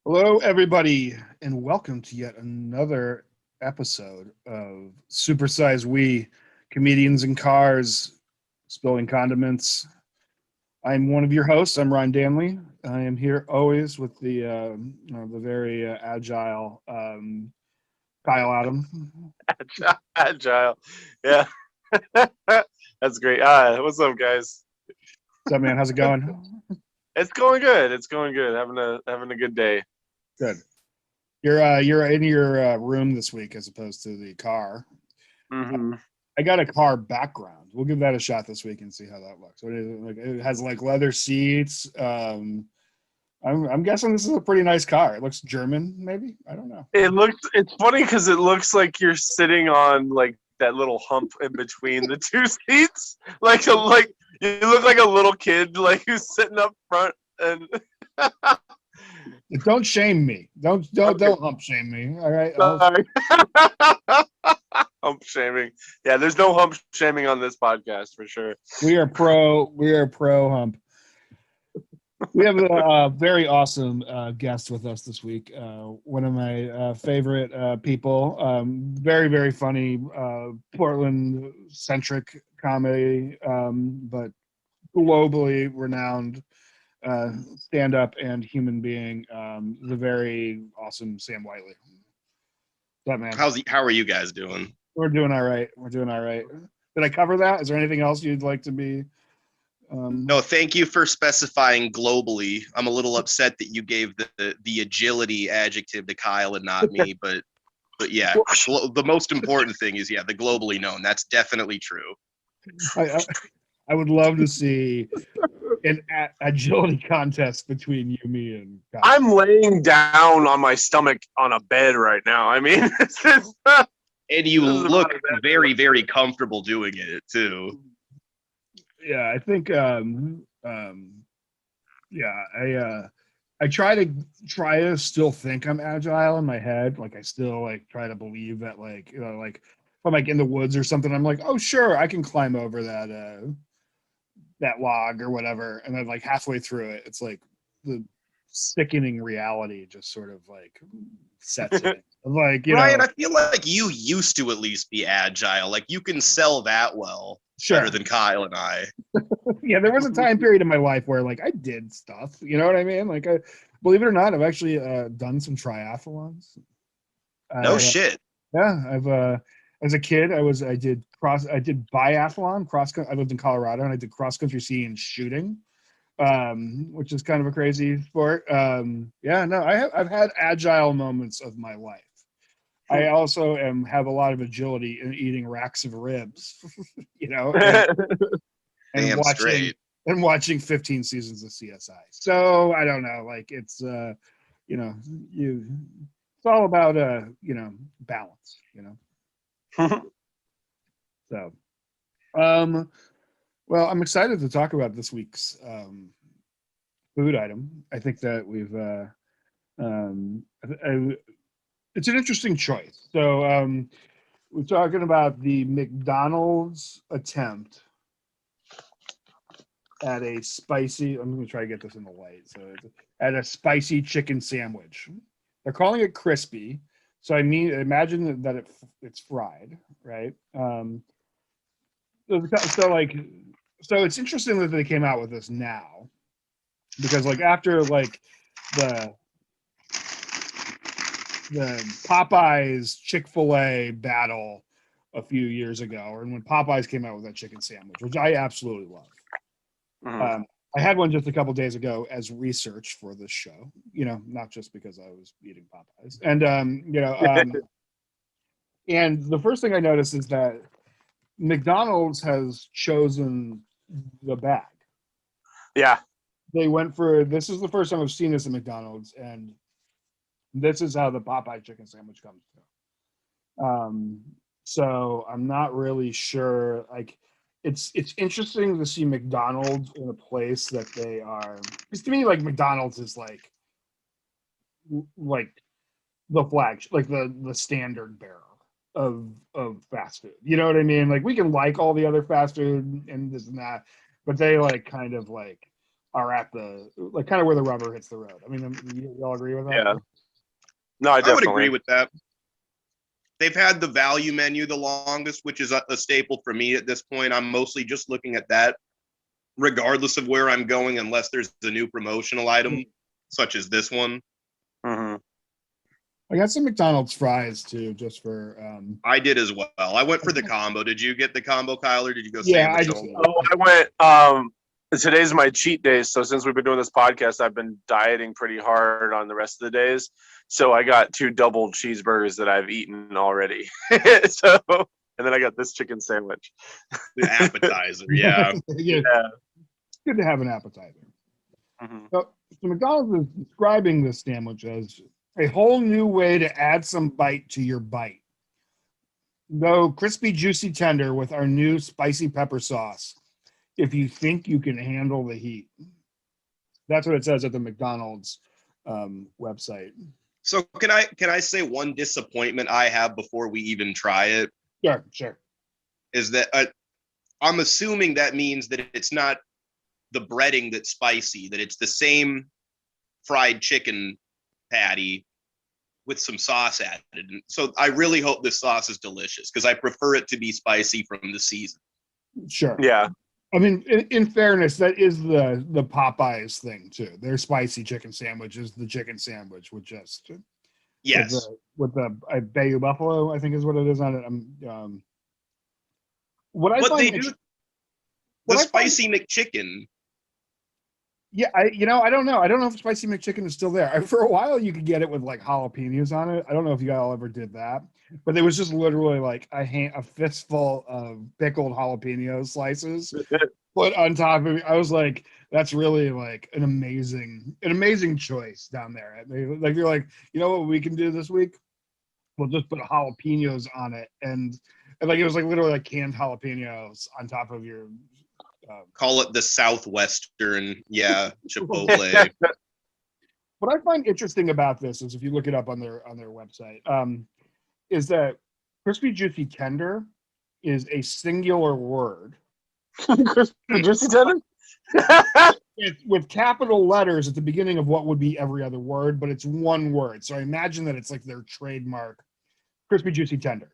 Hello, everybody, and welcome to yet another episode of Supersize We, Comedians in Cars, Spilling Condiments. I'm one of your hosts. I'm Ryan Danley. I am here always with the very agile Kyle Adam. Agile. Yeah. That's great. What's up, guys? What's up, man? How's it going? It's going good. It's going good. Having a good day. Good. You're in your room this week as opposed to the car. hmm I got a car background. We'll give that a shot this week and see how that looks. What is it? Like, it has like leather seats. I'm guessing this is a pretty nice car. It looks German, maybe. I don't know. It's funny because it looks like you're sitting on like that little hump in between the two seats. Like you look like a little kid, like who's sitting up front and Don't shame me. Don't hump shame me. All right. sorry. Hump shaming. Yeah, there's no hump shaming on this podcast for sure. We are pro hump. We have a very awesome guest with us this week. One of my favorite people. Very, very funny Portland-centric comedy, but globally renowned stand-up and human being. The very awesome Sam Whitley. What's up, man? How are you guys doing? We're doing all right. Did I cover that? Is there anything else you'd like to be? No, thank you for specifying globally. I'm a little upset that you gave the agility adjective to Kyle and not me, but yeah, the most important thing is the globally known. That's definitely true. I would love to see an agility contest between you, me, and Kyle. I'm laying down on my stomach on a bed right now. I mean, And you look very, very comfortable doing it too. Yeah, I think I try to still think I'm agile in my head. Like I still like try to believe that like like if I'm like in the woods or something, I'm like, oh sure, I can climb over that log or whatever. And then like halfway through it, it's like the sickening reality just sort of like sets in. Like, Ryan, I feel like you used to at least be agile. Like you can sell that well better than Kyle and I. Yeah, there was a time period in my life where like I did stuff. You know what I mean? Like, believe it or not, I've actually done some triathlons. No shit. Yeah, I've as a kid, I did biathlon cross. I lived in Colorado and I did cross country skiing and shooting, which is kind of a crazy sport. Yeah, no, I've had agile moments of my life. I also have a lot of agility in eating racks of ribs, you know, and watching 15 seasons of CSI. So I don't know, like it's it's all about balance, So well, I'm excited to talk about this week's food item. I think that it's an interesting choice. So we're talking about the McDonald's attempt at a spicy. I'm going to try to get this in the light. So it's at a spicy chicken sandwich. They're calling it crispy. So I mean, imagine that it's fried, right? So it's interesting that they came out with this now, because like after like the Popeyes Chick-fil-A battle a few years ago, and when Popeyes came out with that chicken sandwich, which I absolutely love. Mhm. I had one just a couple days ago as research for this show, not just because I was eating Popeyes. And and the first thing I noticed is that McDonald's has chosen the bag. Yeah. They went for, this is the first time I've seen this at McDonald's, and this is how the Popeye chicken sandwich comes to. So I'm not really sure. Like, it's interesting to see McDonald's in a place that they are. Because to me, like McDonald's is like the flagship, like the standard bearer of fast food. You know what I mean? Like we can like all the other fast food and this and that, but they like kind of like are at the like kind of where the rubber hits the road. I mean, you all agree with that? Yeah. No, I I would definitely agree with that. They've had the value menu the longest, which is a staple for me at this point. I'm mostly just looking at that, regardless of where I'm going, unless there's a new promotional item, such as this one. Mm-hmm. I got some McDonald's fries too, just for. I did as well. I went for the combo. Did you get the combo, Kyle, or did you go Yeah, sandwich I just. only? Oh, I went. Today's my cheat day, so since we've been doing this podcast, I've been dieting pretty hard on the rest of the days. So I got 2 double cheeseburgers that I've eaten already. So, and then I got this chicken sandwich. The appetizer, yeah. Yeah. It's good to have an appetizer. Mm-hmm. So McDonald's is describing this sandwich as a whole new way to add some bite to your bite. Go crispy, juicy, tender with our new spicy pepper sauce. If you think you can handle the heat, that's what it says at the McDonald's website. So can I say one disappointment I have before we even try it? Sure. Is that I'm assuming that means that it's not the breading that's spicy, that it's the same fried chicken patty with some sauce added. And so I really hope this sauce is delicious because I prefer it to be spicy from the season. Sure. Yeah. I mean, in fairness, that is the Popeyes thing too. Their spicy chicken sandwich is the chicken sandwich with just Yes. with the Bayou Buffalo, I think is what it is on it. What I But find they do the spicy McChicken. Yeah, I don't know. I don't know if spicy McChicken is still there. For a while, you could get it with like jalapenos on it. I don't know if you all ever did that, but it was just literally like a fistful of pickled jalapeno slices put on top of it. I was like, that's really like an amazing choice down there. Like you're like, you know what we can do this week? We'll just put jalapenos on it, and like it was like literally like canned jalapenos on top of your. Call it the Southwestern, Chipotle. What I find interesting about this is if you look it up on their website, is that crispy, juicy, tender is a singular word. Crispy, juicy, tender. with capital letters at the beginning of what would be every other word, but it's one word. So I imagine that it's like their trademark, crispy, juicy, tender.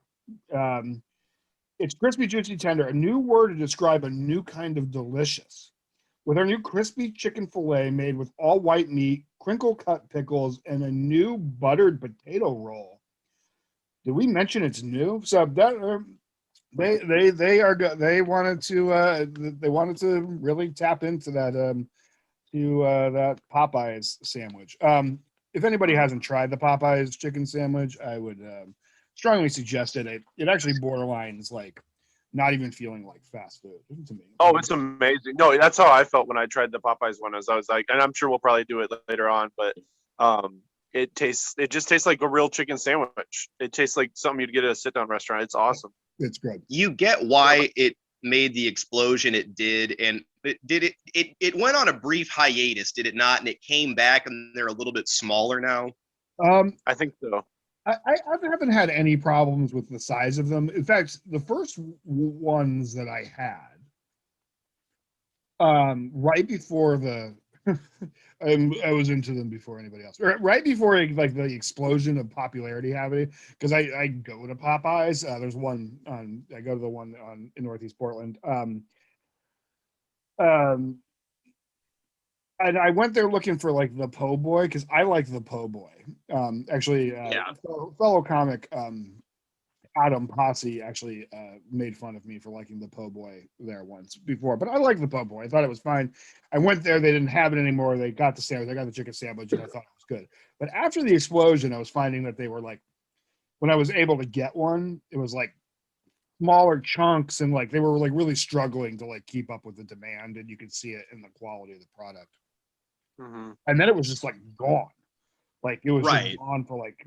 It's crispy, juicy, tender, a new word to describe a new kind of delicious. With our new crispy chicken fillet made with all white meat, crinkle cut pickles, and a new buttered potato roll. Did we mention it's new? So that they wanted to really tap into that that Popeyes sandwich. If anybody hasn't tried the Popeyes chicken sandwich, I would strongly suggest it. It actually borderlines like not even feeling like fast food to me. Oh, it's amazing. No, that's how I felt when I tried the Popeyes one. I was like, and I'm sure we'll probably do it later on, but it just tastes like a real chicken sandwich. It tastes like something you'd get at a sit down restaurant. It's awesome. It's good. You get why it made the explosion it did, and it went on a brief hiatus, did it not? And it came back, and they're a little bit smaller now. I think so. I haven't had any problems with the size of them. In fact, the first ones that I had, right before the, I was into them before anybody else. Right before like the explosion of popularity happening, because I go to Popeyes. There's one I go to the one in Northeast Portland. And I went there looking for like the po' boy because I like the po' boy. Fellow comic Adam Posse actually made fun of me for liking the po' boy there once before, but I like the po' boy. I thought it was fine. I went there, they didn't have it anymore. They got the sandwich, I got the chicken sandwich, and I thought it was good. But after the explosion, I was finding that they were like, when I was able to get one, it was like smaller chunks and like they were like really struggling to like keep up with the demand, and you could see it in the quality of the product. Mm-hmm. And then it was just like gone, like it was Right. just gone for like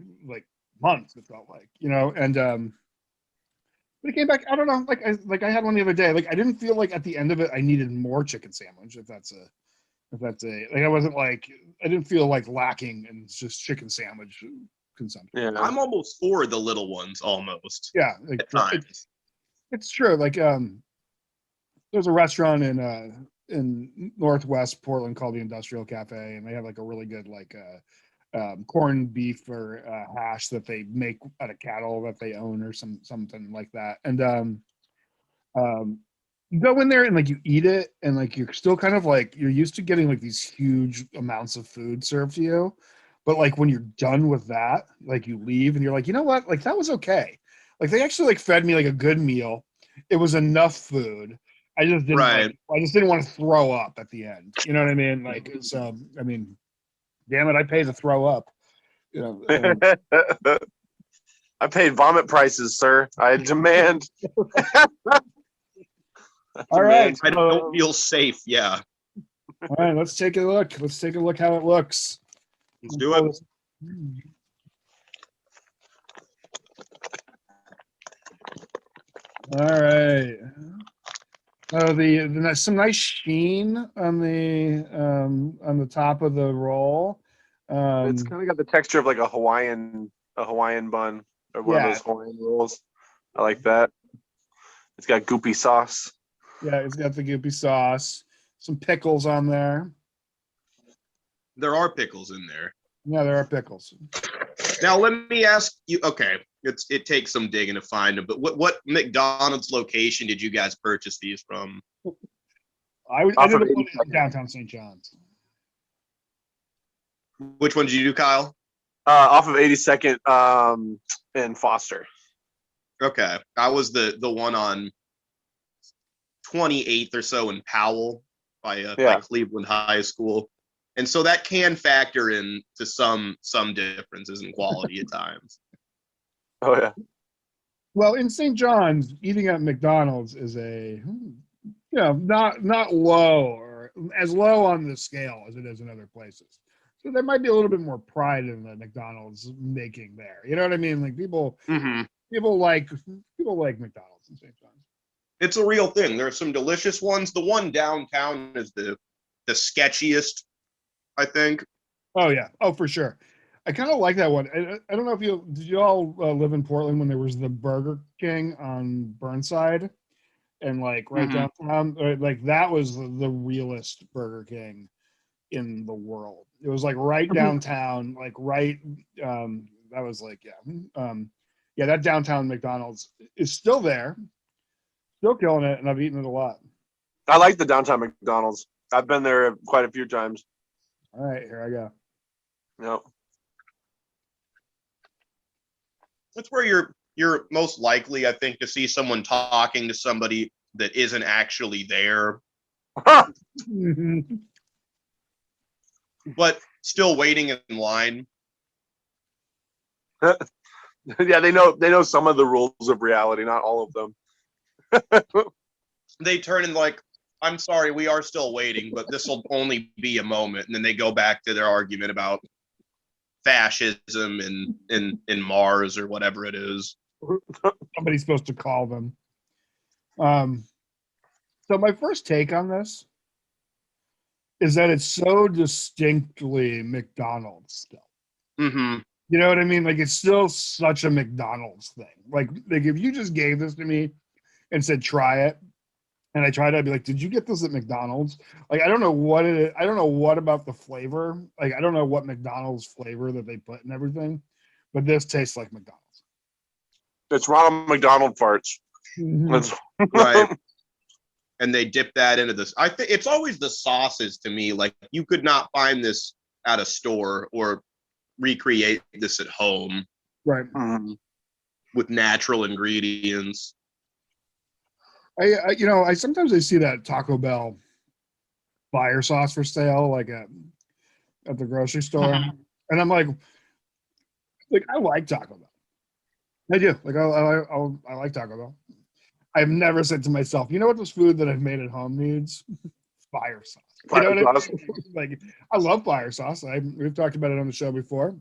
months. It felt like, and but it came back. I don't know, like I had one the other day. Like I didn't feel like at the end of it I needed more chicken sandwich. If that's a like I wasn't like I didn't feel like lacking in just chicken sandwich consumption. Yeah, I'm almost for the little ones, almost. Yeah, like, At times. it's true. Like there's a restaurant in in Northwest Portland called the Industrial Cafe, and they have like a really good like corned beef or hash that they make out of cattle that they own or something like that. And you go in there and like you eat it, and like you're still kind of like you're used to getting like these huge amounts of food served to you, but like when you're done with that, like you leave and you're like, you know what, like that was okay. Like they actually like fed me like a good meal. It was enough food. I just didn't Right. I just didn't want to throw up at the end. You know what I mean? Like so. I mean, damn it, I pay to throw up. You know. I paid vomit prices, sir. I demand. All right. I don't feel safe. Yeah. All right, let's take a look. Let's take a look how it looks. Let's do it. All right. The some nice sheen on the top of the roll. It's kind of got the texture of like a Hawaiian bun or one of those Hawaiian rolls. I like that. It's got goopy sauce. Yeah, it's got the goopy sauce. Some pickles on there. There are pickles in there. Yeah, there are pickles. Now let me ask you. Okay, it takes some digging to find them, but what McDonald's location did you guys purchase these from? I did one in downtown St. John's. Which one did you do, Kyle? Off of 82nd in Foster. Okay, I was the one on 28th or so in Powell by Cleveland High School, and so that can factor in to some differences in quality at times. Oh yeah. Well, in St. John's, eating at McDonald's is not low or as low on the scale as it is in other places. So there might be a little bit more pride in the McDonald's making there. You know what I mean? Like people like McDonald's in St. John's. It's a real thing. There are some delicious ones. The one downtown is the sketchiest, I think. Oh yeah. Oh, for sure. I kind of like that one. I don't know if did you all live in Portland when there was the Burger King on Burnside and like right downtown? Like that was the realest Burger King in the world. It was like right downtown, like right. That was like that downtown McDonald's is still there, still killing it, and I've eaten it a lot. I like the downtown McDonald's. I've been there quite a few times. All right, here I go. Yep. That's where you're most likely, I think, to see someone talking to somebody that isn't actually there, but still waiting in line. Yeah, they know some of the rules of reality, not all of them. They turn and like, I'm sorry, we are still waiting, but this will only be a moment. And then they go back to their argument about fascism in Mars or whatever it is. Somebody's supposed to call them. So my first take on this is that it's so distinctly McDonald's still. Mm-hmm. You know what I mean? Like it's still such a McDonald's thing. Like if you just gave this to me and said try it, and I tried it, I'd be like, did you get this at McDonald's? Like I don't know what it is. I don't know what about the flavor. Like I don't know what McDonald's flavor that they put in everything, but this tastes like McDonald's. It's Ronald McDonald farts. Right. And they dip that into this. I think it's always the sauces to me. Like you could not find this at a store or recreate this at home. Right. With natural ingredients. I sometimes I see that Taco Bell fire sauce for sale, like at the grocery store, and I'm like I like Taco Bell. I do. Like I like Taco Bell. I've never said to myself, you know what this food that I've made at home needs? Fire sauce. You know what I mean? Like I love fire sauce. We've talked about it on the show before.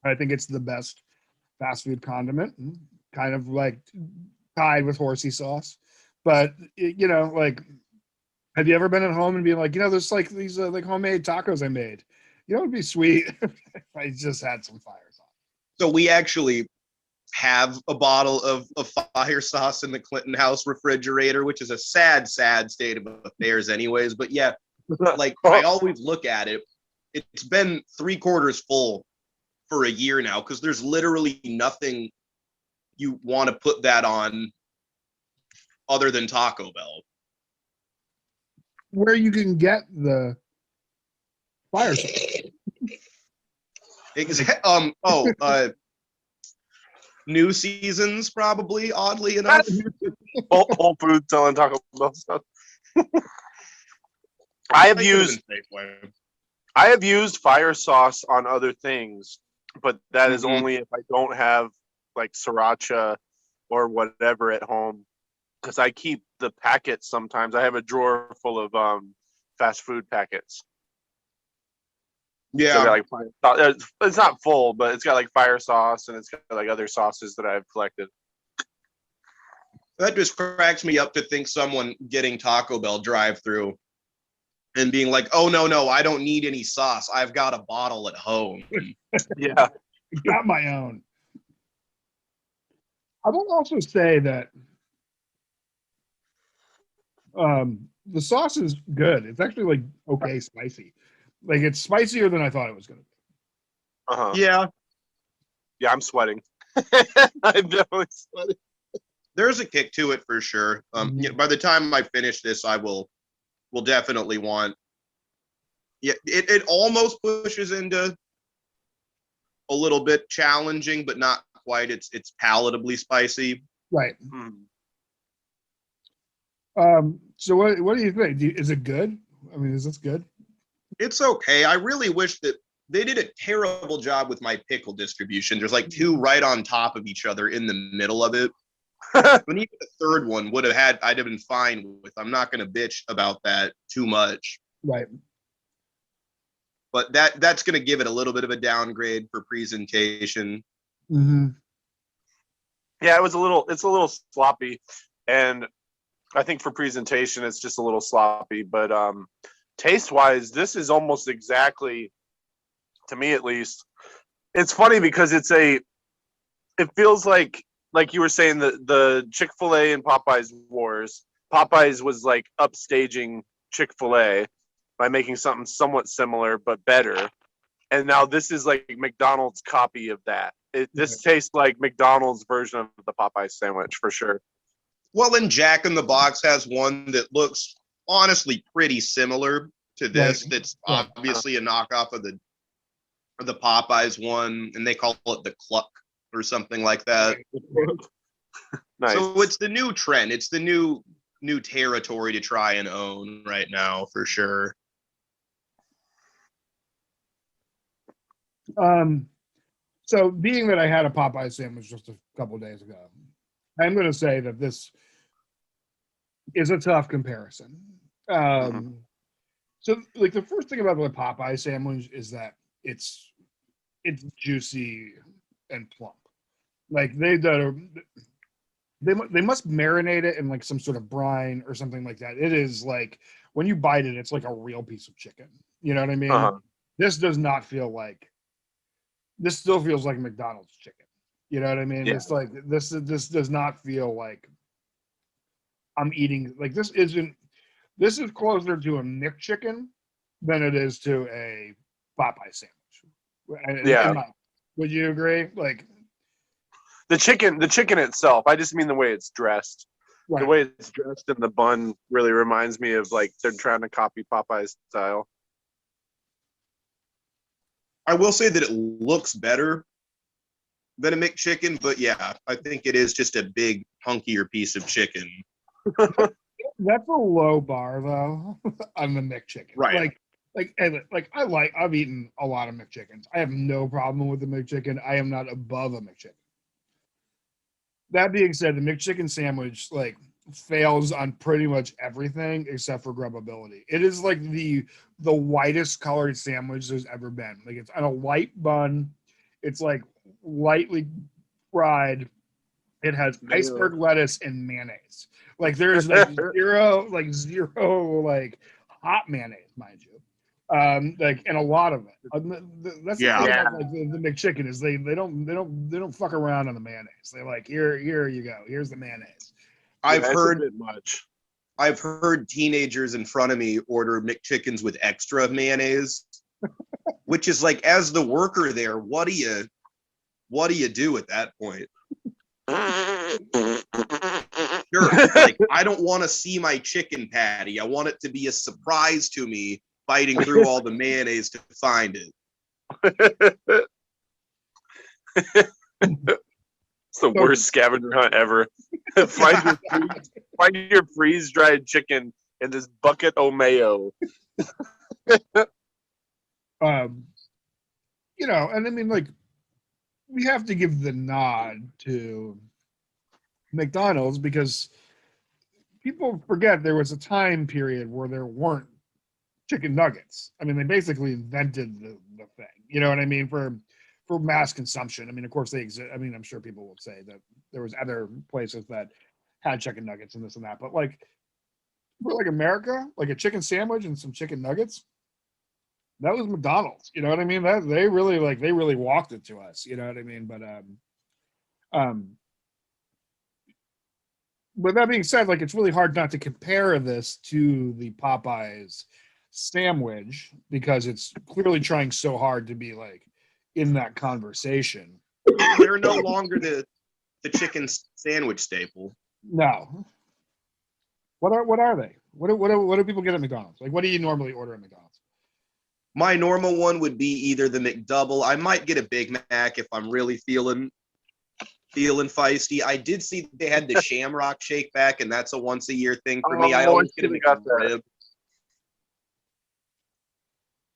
I think it's the best fast food condiment, kind of like tied with horsey sauce. But like, have you ever been at home and be like, there's like these like homemade tacos I made? It'd be sweet if I just had some fire sauce. So we actually have a bottle of fire sauce in the Clinton house refrigerator, which is a sad state of affairs anyways. But yeah, like I always look at it. It's been 3/4 full for a year now because there's literally nothing you want to put that on other than Taco Bell. Where you can get the fire sauce. New Seasons, probably, oddly enough. Whole Foods selling Taco Bell stuff. I have used fire sauce on other things, but that is only if I don't have like sriracha or whatever at home, because I keep the packets sometimes. I have a drawer full of fast food packets. Yeah, so like it's not full, but it's got like fire sauce and it's got like other sauces that I've collected. That just cracks me up to think someone getting Taco Bell drive-through and being like, "Oh no, I don't need any sauce. I've got a bottle at home." Yeah, got my own. I will also say that the sauce is good. It's actually like okay spicy. Like it's spicier than I thought it was going to be. Yeah, I'm sweating. I'm definitely sweating. There's a kick to it for sure. By the time I finish this, I will definitely want. Yeah, it almost pushes into a little bit challenging, but not quite. It's palatably spicy. Right. So what do you think? Is it good? I mean, is this good? It's okay. I really wish that they did a terrible job with my pickle distribution. There's like 2 right on top of each other in the middle of it. When even the third one I'd have been fine with. I'm not going to bitch about that too much. Right. But that's going to give it a little bit of a downgrade for presentation. Mm-hmm. Yeah, it's a little sloppy, and I think for presentation it's just a little sloppy. But taste-wise, this is almost exactly, to me at least. It's funny because it feels like you were saying, the Chick-fil-A and Popeyes wars. Popeyes was like upstaging Chick-fil-A by making something somewhat similar but better. And now this is like McDonald's copy of that. This tastes like McDonald's version of the Popeye sandwich for sure. Well, and Jack in the Box has one that looks honestly pretty similar to this. Right. That's obviously a knockoff of the Popeyes one, and they call it the Cluck or something like that. Nice. So it's the new trend. It's the new territory to try and own right now for sure. So being that I had a Popeye sandwich just a couple of days ago, I'm going to say that this is a tough comparison. So like the first thing about the Popeye sandwich is that it's juicy and plump. Like they must marinate it in like some sort of brine or something like that. It is like when you bite it, it's like a real piece of chicken. You know what I mean? This does not feel like. This still feels like McDonald's chicken. You know what I mean? Yeah. It's like this does not feel like I'm eating. Like this is closer to a McChicken than it is to a Popeye sandwich. Yeah. Would you agree? Like the chicken itself. I just mean the way it's dressed. Right. The way it's dressed in the bun really reminds me of like they're trying to copy Popeye's style. I will say that it looks better than a McChicken, but yeah, I think it is just a big, hunkier piece of chicken. That's a low bar, though, on the McChicken. Right. I've eaten a lot of McChickens. I have no problem with the McChicken. I am not above a McChicken. That being said, the McChicken sandwich, like, fails on pretty much everything except for grubbability. It is like the whitest colored sandwich there's ever been. Like it's on a light bun. It's like lightly fried. It has iceberg lettuce and mayonnaise. Like there's like zero hot mayonnaise, mind you. Like, and a lot of it. That's the thing Yeah. about like the McChicken is they don't fuck around on the mayonnaise. They're like, here you go. Here's the mayonnaise. I've That's heard a bit much. I've heard teenagers in front of me order McChickens with extra mayonnaise, which is like, as the worker there, what do you do at that point? Sure, like, I don't want to see my chicken patty. I want it to be a surprise to me, biting through all the mayonnaise to find it. It's the worst scavenger hunt ever. Find your freeze-dried chicken in this bucket of mayo. You know, and I mean, like, we have to give the nod to McDonald's because people forget there was a time period where there weren't chicken nuggets. I mean, they basically invented the thing. You know what I mean? For mass consumption. I mean, of course they exist. I mean, I'm sure people will say that there was other places that had chicken nuggets and this and that, but like for like America, like a chicken sandwich and some chicken nuggets, that was McDonald's. You know what I mean? That they really walked it to us. You know what I mean? But with that being said, like it's really hard not to compare this to the Popeyes sandwich because it's clearly trying so hard to be like in that conversation. They're no longer the chicken sandwich staple. No. What are they? What do people get at McDonald's? Like, what do you normally order at McDonald's? My normal one would be either the McDouble. I might get a Big Mac if I'm really feeling feisty. I did see they had the Shamrock Shake back, and that's a once a year thing for me. I always get a McRib.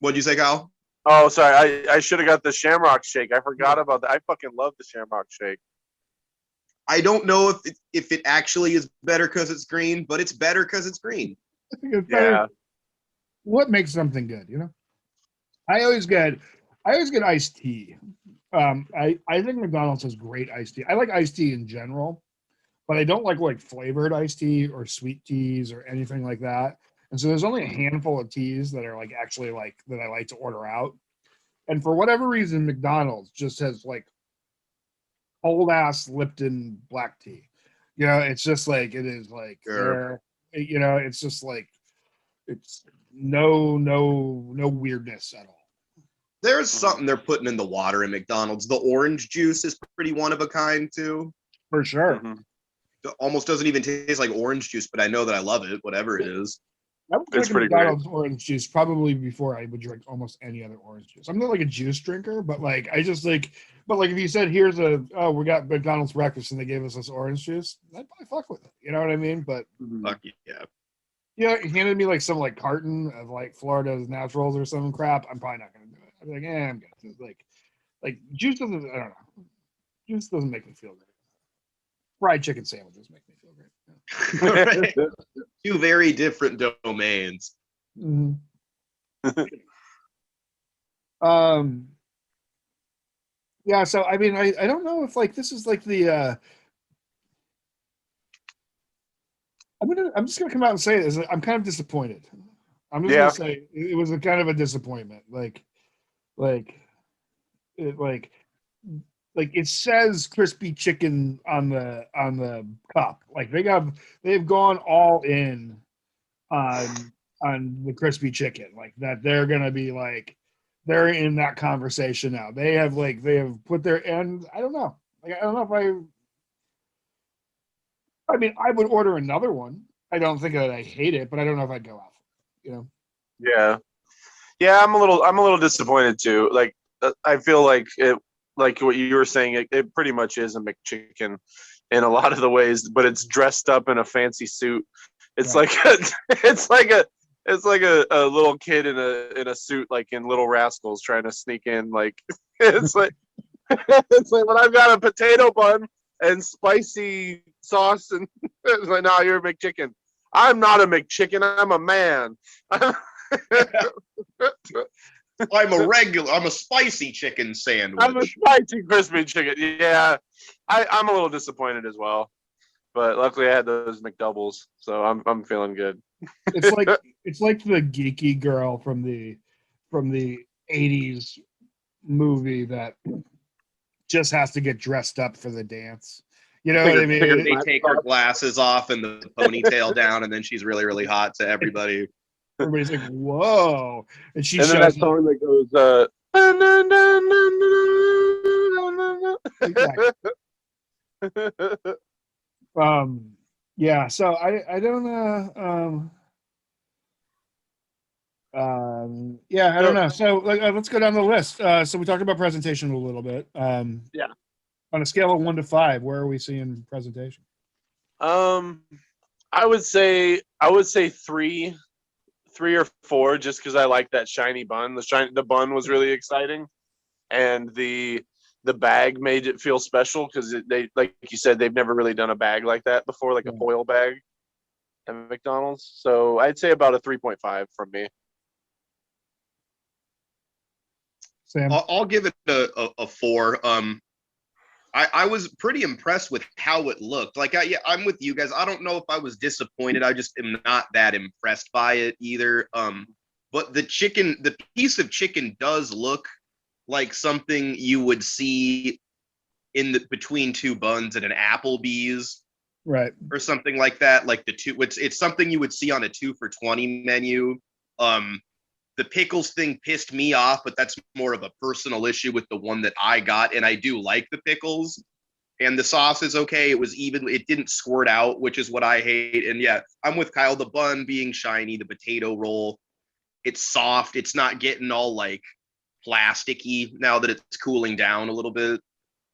What'd you say, Kyle? Oh, sorry. I should have got the Shamrock Shake. I forgot about that. I fucking love the Shamrock Shake. I don't know if it actually is better because it's green, but it's better because it's green. I think it's better. Yeah. What makes something good, you know? I always get iced tea. I think McDonald's has great iced tea. I like iced tea in general, but I don't like flavored iced tea or sweet teas or anything like that. And so there's only a handful of teas that are like actually like that I like to order out. And for whatever reason, McDonald's just has like old ass Lipton black tea. You know, it's just like it is like Sure. you know, it's just like it's no weirdness at all. There's something they're putting in the water in McDonald's. The orange juice is pretty one of a kind too. For sure. Mm-hmm. It almost doesn't even taste like orange juice, but I know that I love it, whatever it is. I would It's drink pretty McDonald's orange juice probably before I would drink almost any other orange juice. I'm not like a juice drinker, but like I just like, but like if you said we got McDonald's breakfast and they gave us this orange juice, I'd probably fuck with it. You know what I mean? But Fuck yeah. you know, he handed me like some like carton of like Florida's Naturals or some crap. I'm probably not gonna do it. I'm like, I'm good. Like juice doesn't. I don't know. Juice doesn't make me feel great. Fried chicken sandwiches make me feel great. Right. Two very different domains. Mm-hmm. Yeah, so I mean I don't know if like this is like the I'm just gonna come out and say this. I'm kind of disappointed. I'm just gonna say it was a kind of a disappointment. Like it says crispy chicken on the cup. Like they've gone all in on the crispy chicken. Like that they're gonna be like they're in that conversation now. They have put their end. I don't know. Like I don't know if I mean I would order another one. I don't think that I hate it, but I don't know if I'd go out for it, you know. Yeah, I'm a little disappointed too. Like I feel like it, like what you were saying, it pretty much is a McChicken in a lot of the ways, but it's dressed up in a fancy suit. It's Right. it's like a little kid in a suit, like in Little Rascals, trying to sneak in. Like it's like it's like when I've got a potato bun and spicy sauce, and it's like, no, you're a McChicken. I'm not a McChicken. I'm a man. I'm a spicy chicken sandwich. I'm a spicy crispy chicken. Yeah, I'm a little disappointed as well, but luckily I had those McDoubles, so I'm feeling good. It's like the geeky girl from the from the 80s movie that just has to get dressed up for the dance. You know what I mean? They take her glasses off and the ponytail down, and then she's really, really hot to everybody. Everybody's like, "Whoa!" And she and then shows that song that goes, exactly. Yeah. So I don't yeah, I don't know. So let's go down the list. So we talked about presentation a little bit. Yeah. On a scale of 1 to 5, where are we seeing presentation? I would say 3 or 4, just because I like that shiny bun. The bun was really exciting, and the bag made it feel special because they, like you said, they've never really done a bag like that before, like a foil bag at McDonald's. So I'd say about a 3.5 from me. Sam? I'll give it a 4. I was pretty impressed with how it looked. Like, I'm with you guys. I don't know if I was disappointed. I just am not that impressed by it either. But the piece of chicken does look like something you would see between two buns at an Applebee's, right, or something like that. Like it's something you would see on a 2 for $20 menu. The pickles thing pissed me off, but that's more of a personal issue with the one that I got, and I do like the pickles. And the sauce is okay. It was even. It didn't squirt out, which is what I hate. And yeah, I'm with Kyle. The bun being shiny, the potato roll, it's soft. It's not getting all like plasticky now that it's cooling down a little bit.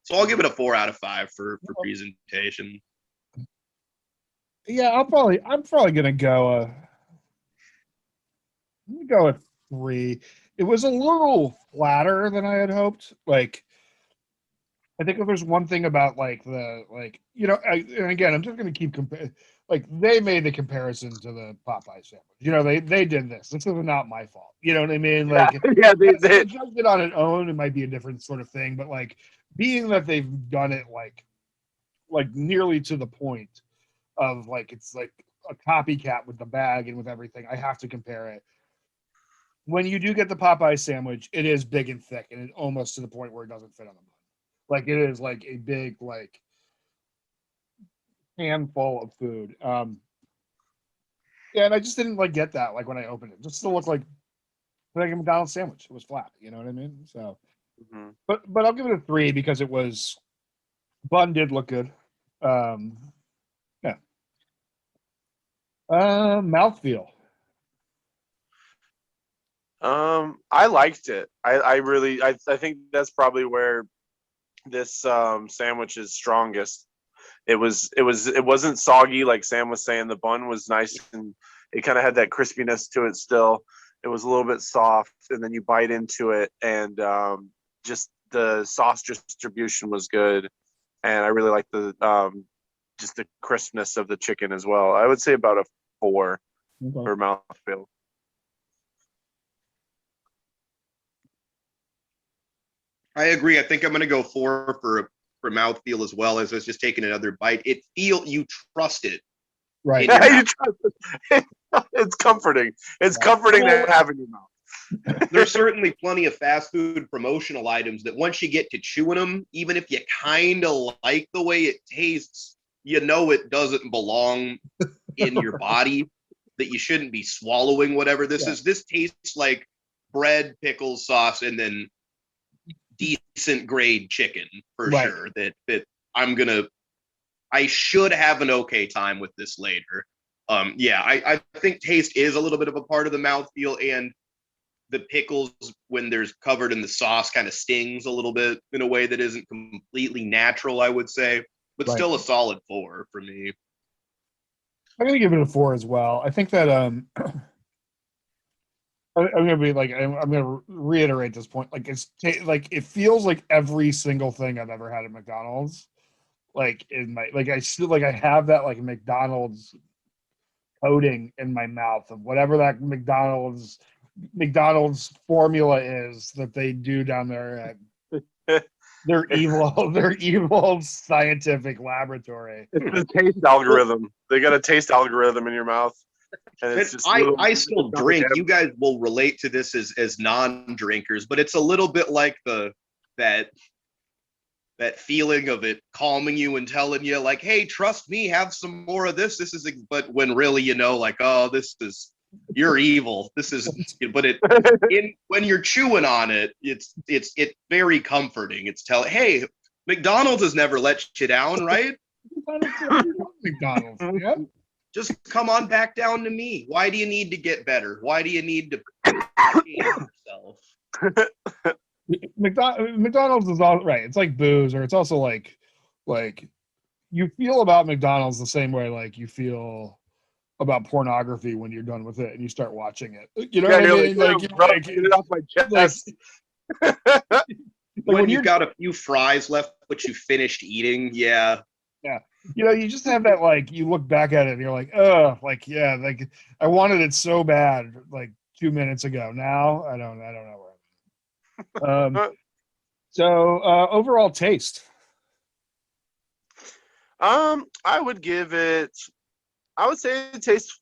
So I'll give it a 4 out of 5 for presentation. Yeah, I'm probably gonna go. I'm gonna go with 3. It was a little flatter than I had hoped. Like, I think if there's one thing about and again, I'm just gonna keep comparing. Like, they made the comparison to the Popeye sandwich. They did this. This is not my fault. You know what I mean? Like, yeah, they judged it on its own. It might be a different sort of thing, but like, being that they've done it like nearly to the point of like it's like a copycat with the bag and with everything, I have to compare it. When you do get the Popeye sandwich, it is big and thick, and it almost to the point where it doesn't fit on the bun. Like, it is like a big like handful of food. Yeah, and I just didn't get that when I opened it. It just still looked like a McDonald's sandwich. It was flat. You know what I mean? So, but I'll give it a 3 because it was bun did look good. Yeah. Mouthfeel. I liked it. I think that's probably where this sandwich is strongest. It wasn't soggy like Sam was saying. The bun was nice and it kind of had that crispiness to it still. It was a little bit soft, and then you bite into it, and just the sauce distribution was good, and I really like the just the crispness of the chicken as well. I would say about a 4 for mouthfeel. I agree. I think I'm going to go 4 for mouthfeel as well, as I was just taking another bite. You trust it. Right. You trust it. It's comforting. It's comforting to have in your mouth. There's certainly plenty of fast food promotional items that once you get to chewing them, even if you kind of like the way it tastes, it doesn't belong in your body, that you shouldn't be swallowing whatever this is. This tastes like bread, pickles, sauce, and then decent grade chicken for sure. That I should have an okay time with this later. I think taste is a little bit of a part of the mouthfeel, and the pickles, when there's covered in the sauce, kind of stings a little bit in a way that isn't completely natural, I would say, but still a solid 4 for me. I'm gonna give it a 4 as well. I think that I'm gonna be I'm gonna reiterate this point. It feels like every single thing I've ever had at McDonald's. In my I still I have that McDonald's coating in my mouth of whatever that McDonald's formula is that they do down there at their evil scientific laboratory. It's the taste algorithm. They got a taste algorithm in your mouth. And it's just I still drink. You guys will relate to this as non-drinkers, but it's a little bit like that feeling of it calming you and telling you like, hey, trust me, have some more of this. This is, but when really, like, oh, you're evil. This is, but when you're chewing on it, it's very comforting. It's hey, McDonald's has never let you down, right? McDonald's. Yeah. Just come on back down to me. Why do you need to get better? Why do you need to change yourself? McDonald's is all right. It's like booze, or it's also like you feel about McDonald's the same way like you feel about pornography when you're done with it and you start watching it. You know what I mean? Like, get it off my chest. When you've got a few fries left, but you finished eating, yeah. Yeah. You just have that, like, you look back at it and you're like, oh, like, yeah, like I wanted it so bad like 2 minutes ago. Now I don't know where I'm at. So overall taste. I would give it, I would say it tastes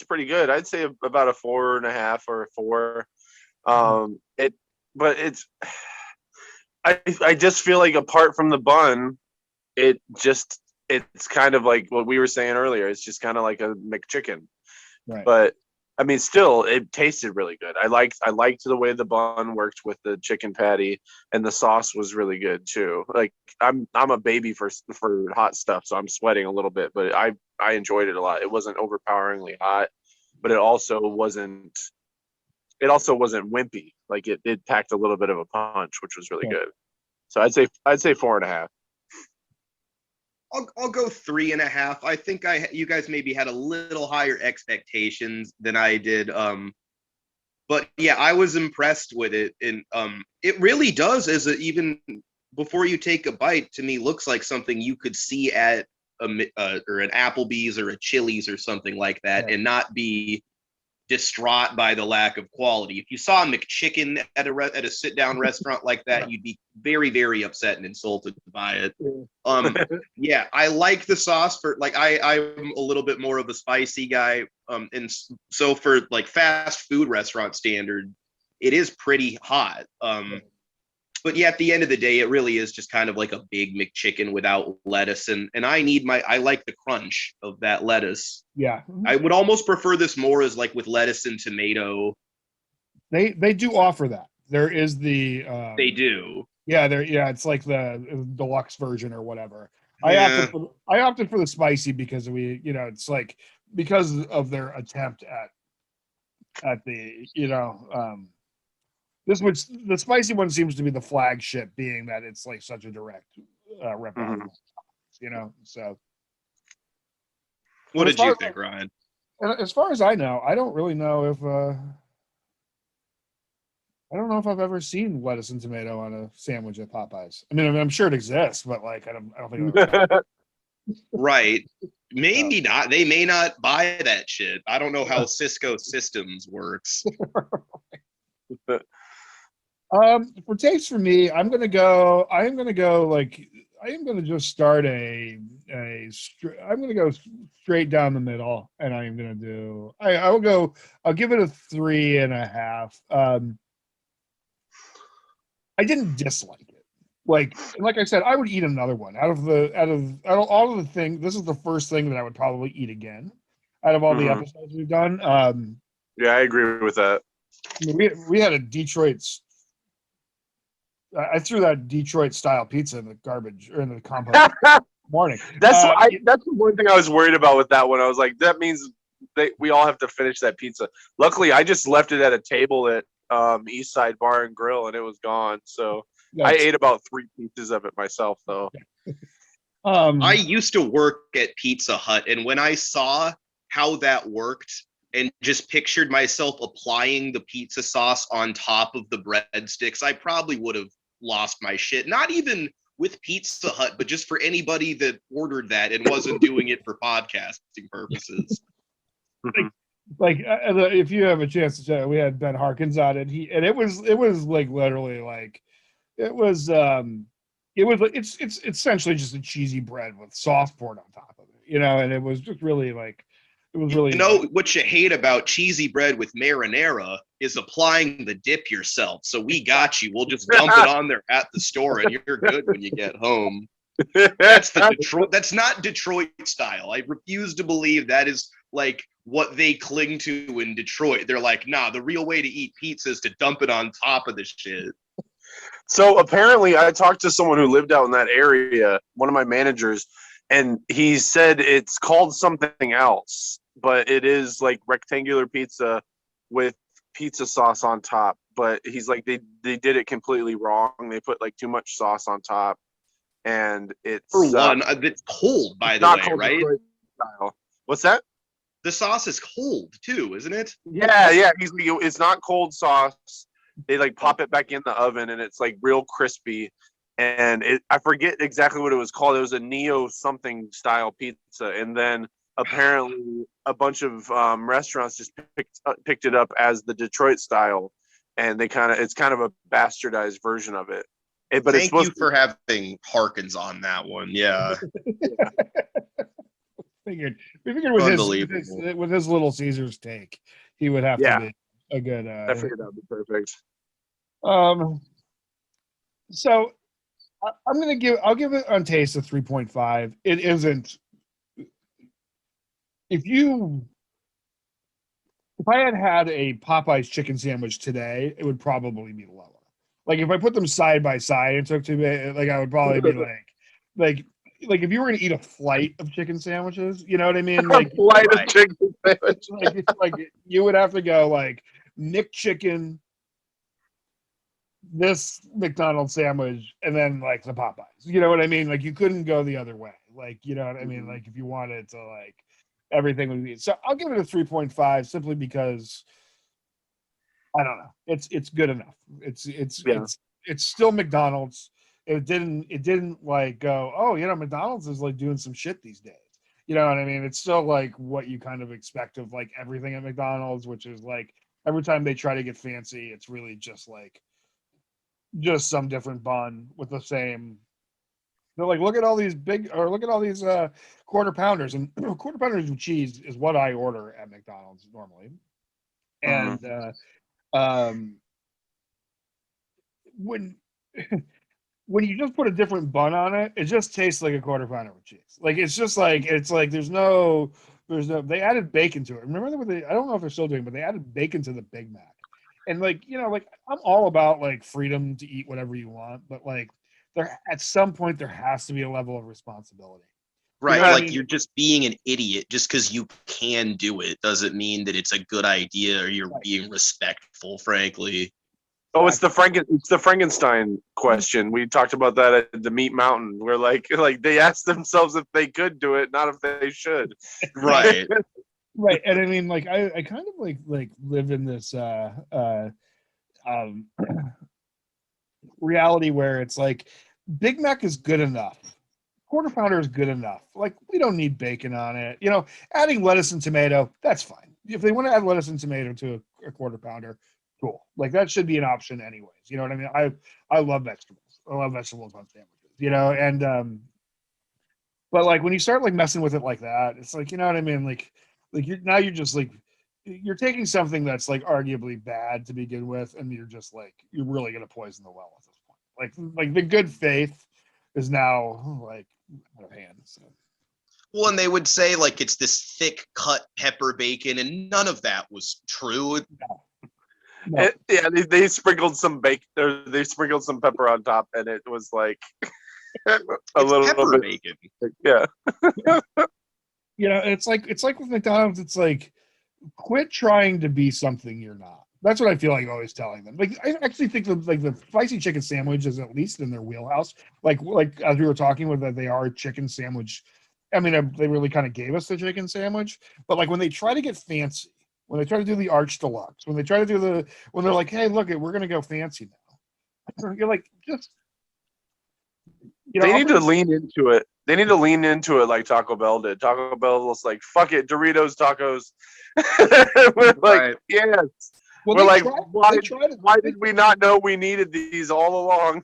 pretty good. I'd say about a 4.5 or a 4. I just feel like apart from the bun, it's kind of like what we were saying earlier. It's just kind of like a McChicken. Right. But I mean, still, it tasted really good. I liked the way the bun worked with the chicken patty, and the sauce was really good too. Like I'm a baby for hot stuff, so I'm sweating a little bit, but I enjoyed it a lot. It wasn't overpoweringly hot, but it also wasn't wimpy. Like it packed a little bit of a punch, which was really good. So I'd say 4.5. I'll go 3.5. I think you guys maybe had a little higher expectations than I did. But yeah, I was impressed with it, and it really does, even before you take a bite, to me looks like something you could see at or an Applebee's or a Chili's or something like that, and not be distraught by the lack of quality. If you saw a McChicken at a sit-down restaurant like that, you'd be very, very upset and insulted by it. Yeah, I like the sauce for, like, I'm a little bit more of a spicy guy, and so for like fast food restaurant standard, it is pretty hot. But yeah, at the end of the day, it really is just kind of like a big McChicken without lettuce, and I like the crunch of that lettuce. Yeah, I would almost prefer this more as like with lettuce and tomato. They do offer that. There is the they do. Yeah, it's like the deluxe version or whatever. I opted for the spicy because it's like because of their attempt at the the spicy one seems to be the flagship, being that it's like such a direct rip off, so. What did you think, Ryan? As far as I know, I don't really know if I don't know if I've ever seen lettuce and tomato on a sandwich at Popeyes. I mean, I'm sure it exists, but like I don't think. Right. Maybe not. They may not buy that shit. I don't know how Cisco Systems works. For taste for me, I'm gonna go just start I'm gonna go straight down the middle, and I'm gonna do I'll give it a 3.5. I didn't dislike it. Like I said, I would eat another one out of all of the things. This is the first thing that I would probably eat again out of all the episodes we've done. Yeah, I agree with that. I mean, we had a Detroit. I threw that Detroit style pizza in the garbage or in the compost morning. That's the one thing I was worried about with that one. I was like, that means we all have to finish that pizza. Luckily, I just left it at a table at East Side Bar and Grill, and it was gone. So I ate about 3 pieces of it myself, though. I used to work at Pizza Hut, and when I saw how that worked and just pictured myself applying the pizza sauce on top of the breadsticks, I probably would have lost my shit. Not even with Pizza Hut, but just for anybody that ordered that and wasn't doing it for podcasting purposes. If you have a chance to check, we had Ben Harkins on it. It was like literally like it's essentially just a cheesy bread with sauce poured on top of it, and it was just really like It was really. You know what you hate about cheesy bread with marinara is applying the dip yourself. So we got you. We'll just dump it on there at the store, and you're good when you get home. That's the Detroit. That's not Detroit style. I refuse to believe that is like what they cling to in Detroit. They're like, nah, the real way to eat pizza is to dump it on top of the shit. So apparently, I talked to someone who lived out in that area, one of my managers, and he said it's called something else, but it is like rectangular pizza with pizza sauce on top. But he's like, they did it completely wrong. They put like too much sauce on top, and it's For one, it's cold, by the way, right? Style. What's that? The sauce is cold too, isn't it? Yeah. He's like, it's not cold sauce. They like pop it back in the oven, and it's like real crispy. And I forget exactly what it was called. It was a neo something style pizza, and then apparently a bunch of restaurants just picked it up as the Detroit style, and it's kind of a bastardized version of it. But Thank you for having Harkins on that one. Yeah. We figured with his Little Caesars take, he would have to be a good. I figured that would be perfect. So I'll give it on taste a 3.5. It isn't. If I had a Popeye's chicken sandwich today, it would probably be lower. Like if I put them side by side and took to like I would probably be like if you were gonna eat a flight of chicken sandwiches, you know what I mean? Like a flight of chicken sandwiches. like you would have to go like Nick Chicken, this McDonald's sandwich, and then like the Popeyes. You know what I mean? Like you couldn't go the other way. Like, you know what I mean? Like if you wanted to, like everything would be. So I'll give it a 3.5 simply because I don't know. It's good enough. It's still McDonald's. It didn't like go, oh, you know, McDonald's is like doing some shit these days. You know what I mean? It's still like what you kind of expect of like everything at McDonald's, which is like every time they try to get fancy, it's really just some different bun with the same. They're like, look at all these quarter pounders, and quarter pounders with cheese is what I order at McDonald's normally. And when you just put a different bun on it, it just tastes like a quarter pounder with cheese. Like it's like there's no they added bacon to it. Remember I don't know if they're still doing, but they added bacon to the Big Mac. And like, you know, like I'm all about like freedom to eat whatever you want, but like there at some point there has to be a level of responsibility. Right, you know, like you're just being an idiot just because you can do it doesn't mean that it's a good idea or you're being respectful, frankly. Oh, it's the Frankenstein question. We talked about that at the Meat Mountain, where like they asked themselves if they could do it, not if they should. Right. Right. And I mean, like I kind of like live in this reality where it's like Big Mac is good enough. Quarter pounder is good enough. Like we don't need bacon on it. You know, adding lettuce and tomato, that's fine. If they want to add lettuce and tomato to a quarter pounder, cool. Like that should be an option anyways. You know what I mean? I love vegetables. I love vegetables on sandwiches, you know, and but like when you start like messing with it like that, it's like, you know what I mean? Like you're just like you're taking something that's like arguably bad to begin with, and you're just like you're really gonna poison the well at this point. Like the good faith is now like out of hand. So. Well, and they would say like it's this thick cut pepper bacon, and none of that was true. No. They sprinkled some bacon. They sprinkled some pepper on top, and it was like a little pepper bit bacon. Yeah. You know, it's like with McDonald's. It's like quit trying to be something you're not. That's what I feel like always telling them. Like I actually think the spicy chicken sandwich is at least in their wheelhouse. Like as we were talking with that, they are a chicken sandwich. I mean, they really kind of gave us the chicken sandwich, but like when they try to get fancy, when they try to do the Arch Deluxe, when they try to do when they're like, hey, look, we're gonna go fancy now. You're like, just you know, they need to lean into it. They need to lean into it like Taco Bell did. Taco Bell was like, fuck it, Doritos tacos. We're like, right. Yes. Well, we're like, why did we not know we needed these all along?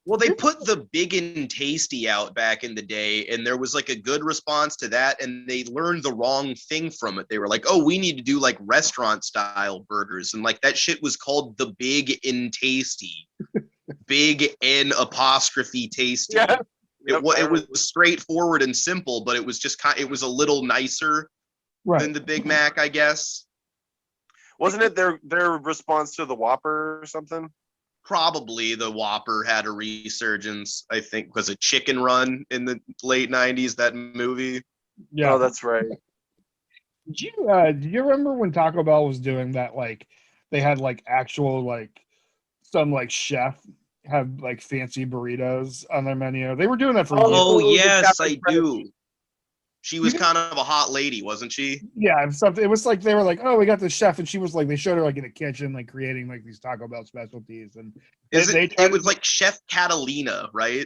Well, they put the Big and Tasty out back in the day, and there was like a good response to that, and they learned the wrong thing from it. They were like, oh, we need to do like restaurant style burgers. And like that shit was called the Big and Tasty. Big N apostrophe tasty. Yeah. It was straightforward and simple, but it was just it was a little nicer than the Big Mac, I guess. Wasn't it their response to the Whopper or something? Probably the Whopper had a resurgence, I think, was a Chicken Run in the late 90s, that movie. Yeah, oh, that's right. Did you remember when Taco Bell was doing that? Like, they had like actual like some like chef have like fancy burritos on their menu. They were doing that for years. Oh yes, I do. She was kind of a hot lady, wasn't she? Yeah, something. It was like they were like, "Oh, we got the chef," and she was like, they showed her like in a kitchen, like creating like these Taco Bell specialties, and it was like Chef Catalina, right?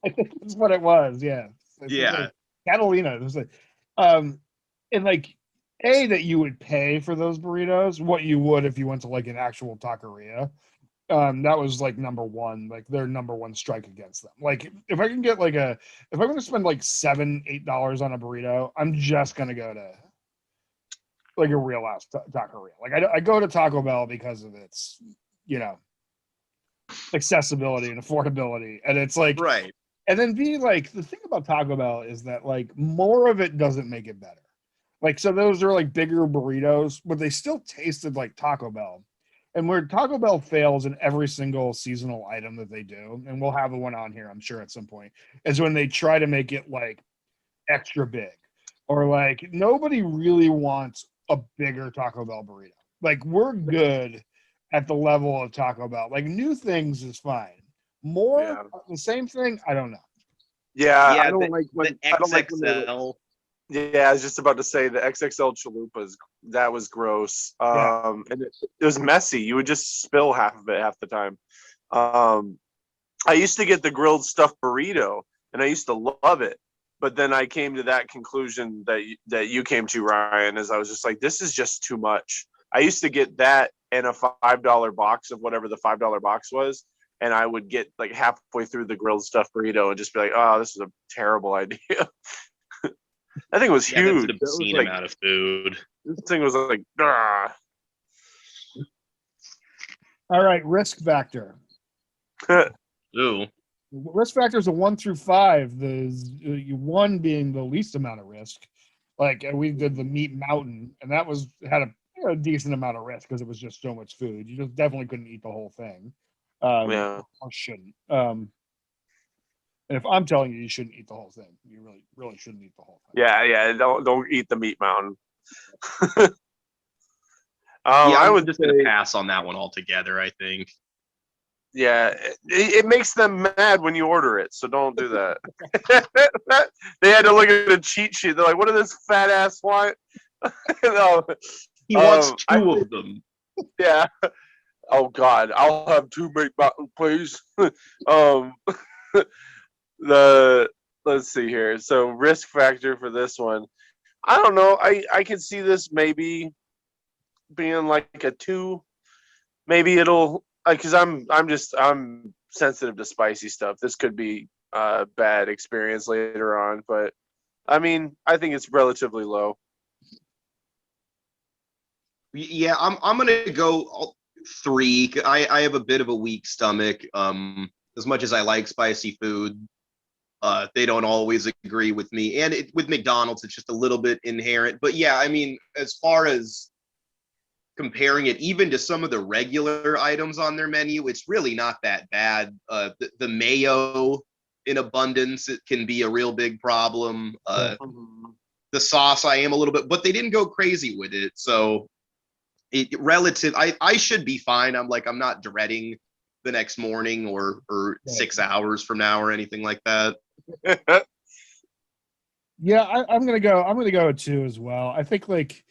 I think that's what it was. Yeah, yeah, Catalina. It was like, and like that you would pay for those burritos, what you would if you went to like an actual taqueria. That was like number one, like their number one strike against them. Like if I can get like if I'm going to spend like $7-8 on a burrito, I'm just going to go to like a real ass taqueria. Like I go to Taco Bell because of its, accessibility and affordability. And it's like, right. And then like, the thing about Taco Bell is that like more of it doesn't make it better. Like, so those are like bigger burritos, but they still tasted like Taco Bell. And where Taco Bell fails in every single seasonal item that they do, and we'll have one on here, I'm sure, at some point, is when they try to make it like extra big. Or like nobody really wants a bigger Taco Bell burrito. Like we're good at the level of Taco Bell. Like new things is fine. More the same thing, I don't know. Yeah, I don't like when the XXL. Yeah, I was just about to say the XXL chalupas. That was gross. And it was messy. You would just spill half of it half the time. I used to get the grilled stuffed burrito, and I used to love it. But then I came to that conclusion that you came to, Ryan, as I was just like, this is just too much. I used to get that in a $5 box of whatever the $5 box was, and I would get like halfway through the grilled stuffed burrito and just be like, oh, this is a terrible idea. I think it was huge. That's an obscene amount of food. This thing was like, ah. All right, risk factor. Ooh. Risk factor is a 1 through 5. The 1 being the least amount of risk. Like we did the meat mountain, and that had a decent amount of risk because it was just so much food. You just definitely couldn't eat the whole thing. Or shouldn't. And if I'm telling you, you shouldn't eat the whole thing. You really, really shouldn't eat the whole thing. Yeah. Don't eat the meat mountain. I would just gonna pass on that one altogether. I think. Yeah, it makes them mad when you order it, so don't do that. They had to look at a cheat sheet. They're like, "What does this fat ass want?" No. He wants two of them. Yeah. Oh God, I'll have 2 meat mountain, please. Let's see here. So risk factor for this one, I don't know. I can see this maybe being like a 2. Maybe it'll because I'm sensitive to spicy stuff. This could be a bad experience later on, but I mean I think it's relatively low. Yeah, I'm gonna go 3. I have a bit of a weak stomach. As much as I like spicy food. They don't always agree with me. And with McDonald's, it's just a little bit inherent. But yeah, I mean, as far as comparing it even to some of the regular items on their menu, it's really not that bad. The mayo in abundance, it can be a real big problem. The sauce, I am a little bit, but they didn't go crazy with it. So I should be fine. I'm not dreading the next morning or 6 hours from now or anything like that. Yeah, I'm gonna go a 2 as well. I think like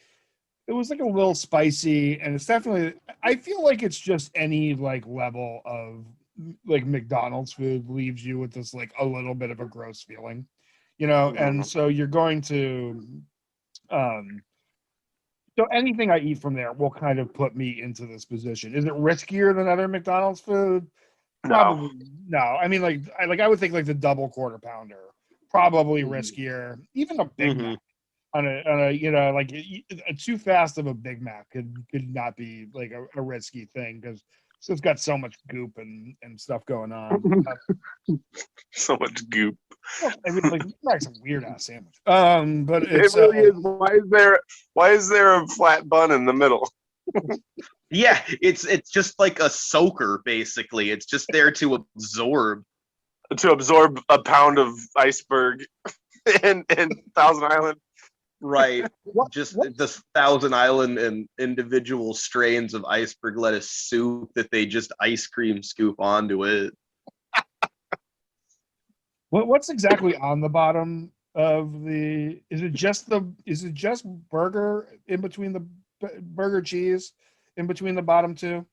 it was like a little spicy, and it's definitely. I feel like it's just any like level of like McDonald's food leaves you with this like a little bit of a gross feeling, and so you're going to, so anything I eat from there will kind of put me into this position. Is it riskier than other McDonald's food? Probably no. I mean, I would think like the double quarter pounder, probably riskier. Even a Big Mac on a like too fast of a Big Mac could not be like a risky thing because it's got so much goop and stuff going on. So much goop. Well, I mean, like Big Mac's a weird ass sandwich. But It really is. Why is there a flat bun in the middle? Yeah, it's just like a soaker, basically. It's just there to absorb a pound of iceberg and Thousand Island. Right. Just the Thousand Island and individual strains of iceberg lettuce soup that they just ice cream scoop onto it. What's exactly on the bottom of the? Is it just burger in between the burger cheese in between the bottom two?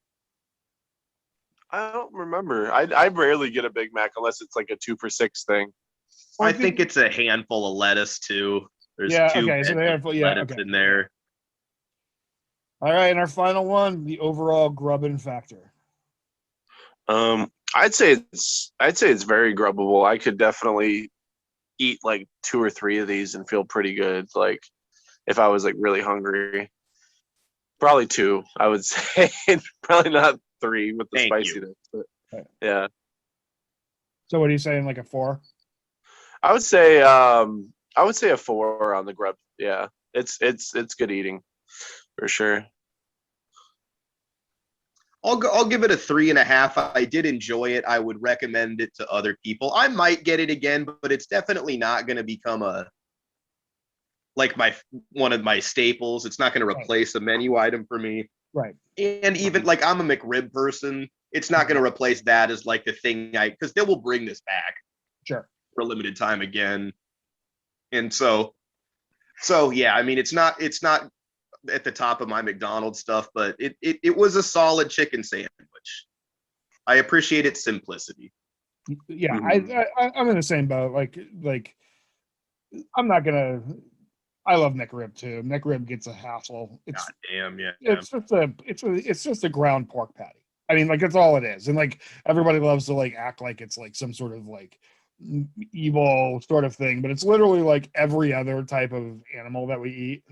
I don't remember. I rarely get a Big Mac unless it's like a 2 for $6 thing. I think it's a handful of lettuce too. There's two lettuce in there. All right, and our final one, the overall grubbing factor. I'd say it's very grubbable. I could definitely eat like 2 or 3 of these and feel pretty good. Like if I was like really hungry, probably 2. I would say probably not 3 with the spiciness. But yeah. So what are you saying? Like a 4? I would say a 4 on the grub. Yeah, it's good eating for sure. I'll give it a 3.5. I did enjoy it. I would recommend it to other people. I might get it again, but it's definitely not going to become one of my staples. It's not going to replace a menu item for me. Right. And even like I'm a McRib person, it's not going to replace that as like the thing because they will bring this back. Sure. For a limited time again. And so yeah, I mean it's not at the top of my McDonald's stuff, but it was a solid chicken sandwich. I appreciate its simplicity. Yeah, I'm in the same boat. Like I'm not gonna. I love McRib too. McRib gets a hassle. God damn, yeah. It's just a ground pork patty. I mean, like that's all it is. And like everybody loves to like act like it's like some sort of like evil sort of thing, but it's literally like every other type of animal that we eat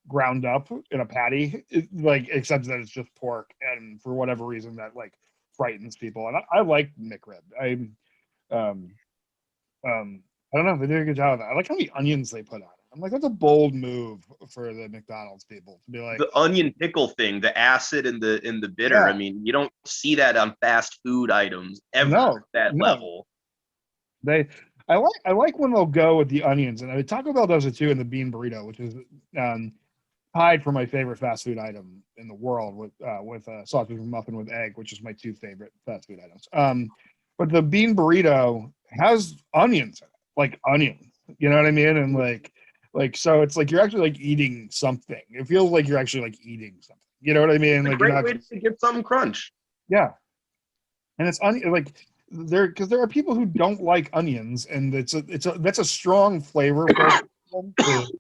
ground up in a patty, like except that it's just pork, and for whatever reason that like frightens people. And I like McRib. I don't know, they did a good job of that. I like how many onions they put on it. I'm like, that's a bold move for the McDonald's people to be like the onion pickle thing, the acid and the bitter. Yeah. I mean, you don't see that on fast food items ever. Level. I like when they'll go with the onions, and Taco Bell does it too in the bean burrito, which is tied for my favorite fast food item in the world with sausage muffin with egg, which is my 2 favorite fast food items. But the bean burrito has onions in it, like onions. You know what I mean? And like so it's like you're actually like eating something. It feels like you're actually like eating something. You know what I mean? Like great way to get some crunch. Yeah, and it's onion like. Because there are people who don't like onions, and that's a strong flavor for them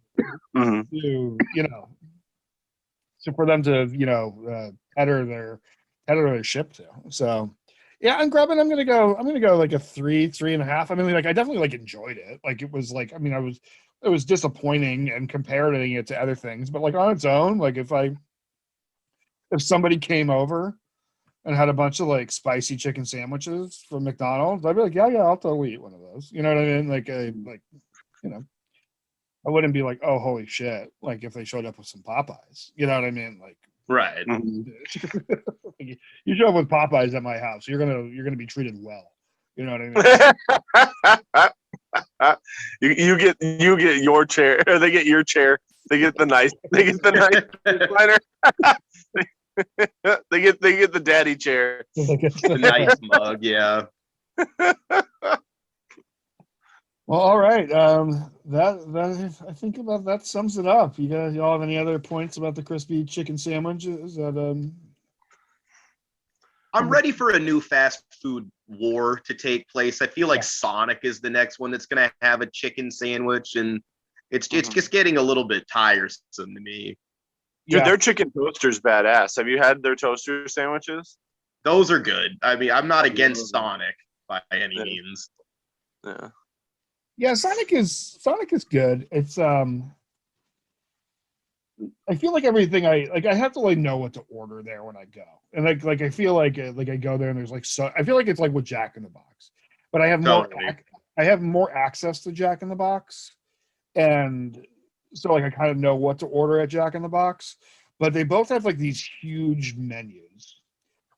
so for them to header their ship to. So yeah, I'm grabbing. I'm gonna go like a 3.5. I mean, like I definitely like enjoyed it. Like it was like it was disappointing and comparing it to other things, but like on its own, like if somebody came over and had a bunch of like spicy chicken sandwiches from McDonald's, I'd be like, yeah, I'll totally eat one of those. You know what I mean? Like, I wouldn't be like, oh, holy shit. Like if they showed up with some Popeyes, you know what I mean? Like, right. You show up with Popeyes at my house, you're gonna be treated well. You know what I mean? you get your chair. Or they get your chair. They get the nice recliner. they get the daddy chair. The nice mug, yeah. Well, all right. That I think about that sums it up. Y'all have any other points about the crispy chicken sandwiches? That I'm ready for a new fast food war to take place. I feel like Sonic is the next one that's going to have a chicken sandwich, and it's just getting a little bit tiresome to me. Dude, their chicken toaster's badass. Have you had their toaster sandwiches? Those are good. I mean, I'm not against Sonic by any means. Yeah. Yeah, Sonic is good. It's I feel like everything I have to like know what to order there when I go. And like I feel like I go there and there's like so I feel like it's like with Jack in the Box. But I have Totally. I have more access to Jack in the Box. And so like I kind of know what to order at Jack in the Box, but they both have like these huge menus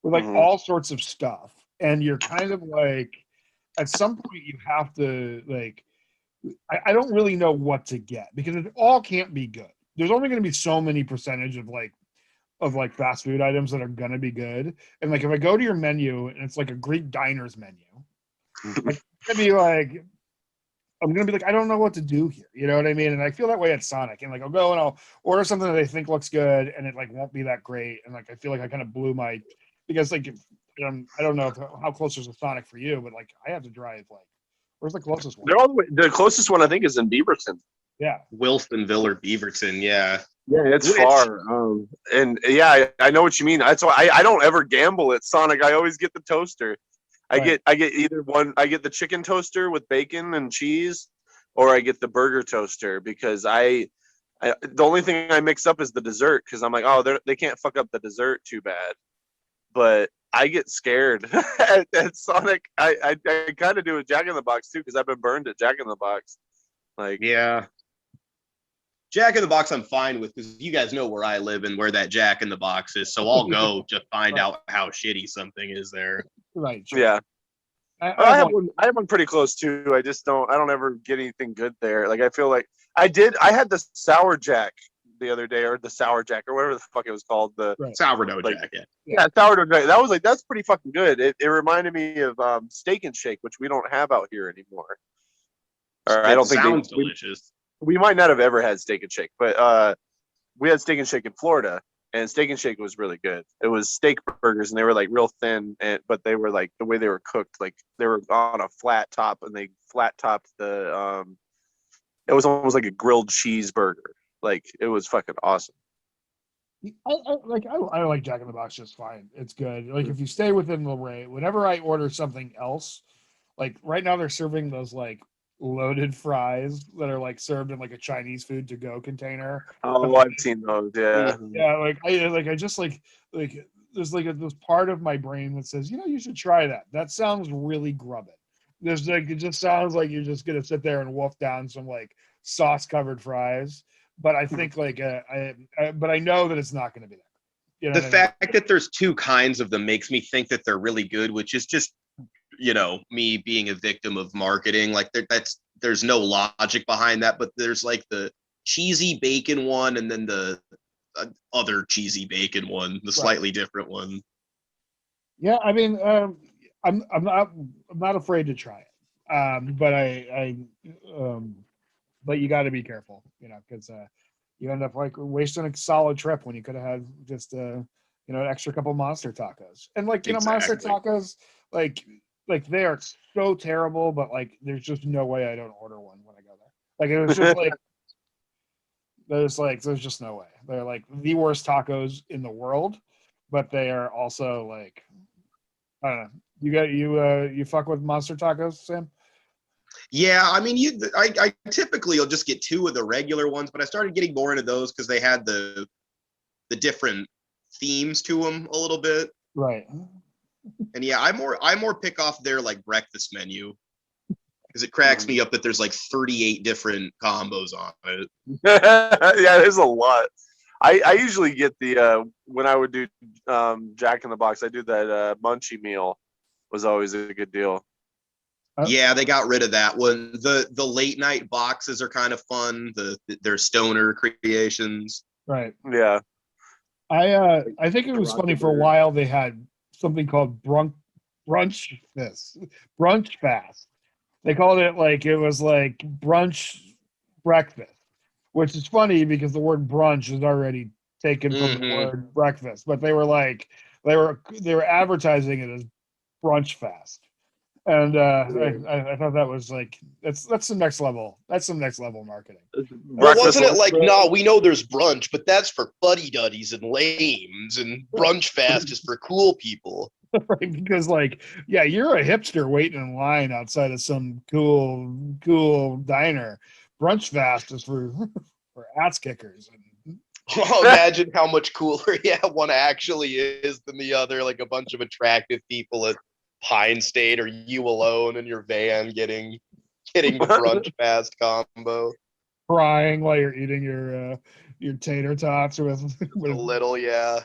with like all sorts of stuff. And you're kind of like at some point you have to like I don't really know what to get because it all can't be good. There's only going to be so many percentage of like fast food items that are going to be good. And like if I go to your menu and it's like a Greek diner's menu, like, I'm gonna be like, I don't know what to do here. You know what I mean? And I feel that way at Sonic. And like I'll go and I'll order something that I think looks good and it like won't be that great. And like I feel like I kind of blew my because like I don't know how close is a Sonic for you, but like I have to drive like where's the closest one? They're all the closest one I think is in Beaverton. Yeah. Wilsonville or Beaverton, yeah. Yeah, it's far. And yeah, I know what you mean. That's why I don't ever gamble at Sonic. I always get the toaster. I get either one. I get the chicken toaster with bacon and cheese, or I get the burger toaster because I the only thing I mix up is the dessert because I'm like, oh, they can't fuck up the dessert too bad. But I get scared at Sonic. I kind of do with Jack in the Box too because I've been burned at Jack in the Box. Like yeah. Jack in the Box I'm fine with because you guys know where I live and where that Jack in the Box is, so I'll go to find out how shitty something is there. Right. Sure. Yeah. I have one pretty close too. I don't ever get anything good there. Like I feel like I had the Sour Jack the other day, or the Sour Jack, or whatever the fuck it was called. The Sourdough Jack. Yeah, sourdough Jack. That was like that's pretty fucking good. It reminded me of Steak and Shake, which we don't have out here anymore. Or I don't think sounds delicious. We might not have ever had Steak and Shake, but we had Steak and Shake in Florida, and Steak and Shake was really good. It was steak burgers, and they were like real thin, but they were like the way they were cooked, like they were on a flat top, and they flat topped the. It was almost like a grilled cheeseburger. Like it was fucking awesome. I like Jack in the Box just fine. It's good. Like if you stay within the rate, whenever I order something else, like right now they're serving those like loaded fries that are like served in like a Chinese food to go container. Oh, I've seen those. Yeah. Yeah, I just like there's like this part of my brain that says, you should try that. That sounds really grubby. There's like it just sounds like you're just gonna sit there and wolf down some like sauce covered fries. But I think like but I know that it's not going to be that. The fact that there's two kinds of them makes me think that they're really good, which is just me being a victim of marketing. Like there's no logic behind that, but there's like the cheesy bacon one, and then the other cheesy bacon one, the slightly different one. Yeah, I mean, I'm not afraid to try it, but you got to be careful, because you end up like wasting a solid trip when you could have had just an extra couple monster tacos. And like monster tacos, like they are so terrible, but like there's just no way I don't order one when I go there. Like it was just like there's just no way. They're like the worst tacos in the world, but they are also like I don't know. You fuck with monster tacos, Sam? Yeah, I mean, I typically will just get two of the regular ones, but I started getting more into those because they had the different themes to them a little bit. Right. And yeah, I more pick off their like breakfast menu because it cracks me up that there's like 38 different combos on it. Yeah, there's a lot. I usually get the when I would do Jack in the Box, I do that munchie meal was always a good deal. Yeah, they got rid of that one. The late night boxes are kind of fun. Their stoner creations. Right. Yeah. I think it was funny for a while they had something called brunch fast. They called it like it was like brunch breakfast, which is funny because the word brunch is already taken from the word breakfast, but they were advertising it as brunch fast. And I thought that was like that's some next level. That's some next level marketing. Well, wasn't it like, no, we know there's brunch, but that's for fuddy-duddies and lames, and brunch fast is for cool people. Right, because like, yeah, you're a hipster waiting in line outside of some cool diner. Brunch fast is for for ass kickers. And Well, imagine how much cooler, one actually is than the other. Like a bunch of attractive people at Pine State, or you alone in your van getting the brunch fast combo. crying while you're eating your tater tots with A with. little, yeah.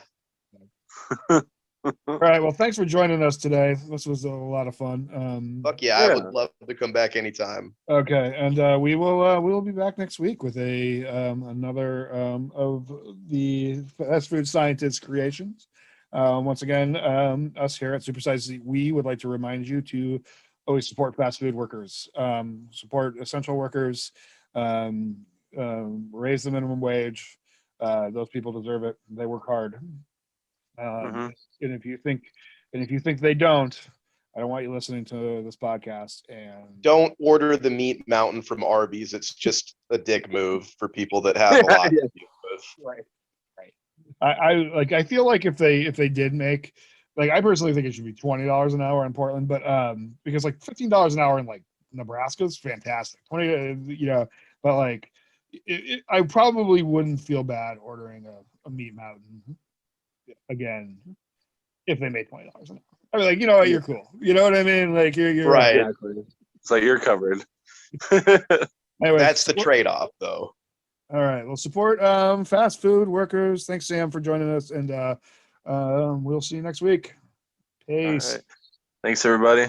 All right, well, thanks for joining us today. This was a lot of fun. Fuck yeah, I would love to come back anytime. Okay, and we will be back next week with another of the fast food scientists creations. Once again, us here at Supersize, we would like to remind you to always support fast food workers, support essential workers, raise the minimum wage. Those people deserve it. They work hard. And if you think they don't, I don't want you listening to this podcast. And don't order the meat mountain from Arby's. It's just a dick move for people that have a lot to deal with. Right. I feel like if they did make, like, I personally think it should be $20 an hour in Portland, but because like $15 an hour in like Nebraska is fantastic. 20, but like I probably wouldn't feel bad ordering a meat mountain again if they made $20 an hour. I mean, like, you know what, you're cool. You know what I mean? Like you're right. Exactly. It's like you're covered. Anyway, that's the trade-off, though. All right. Well, support fast food workers. Thanks, Sam, for joining us, and we'll see you next week. Peace. All right. Thanks, everybody.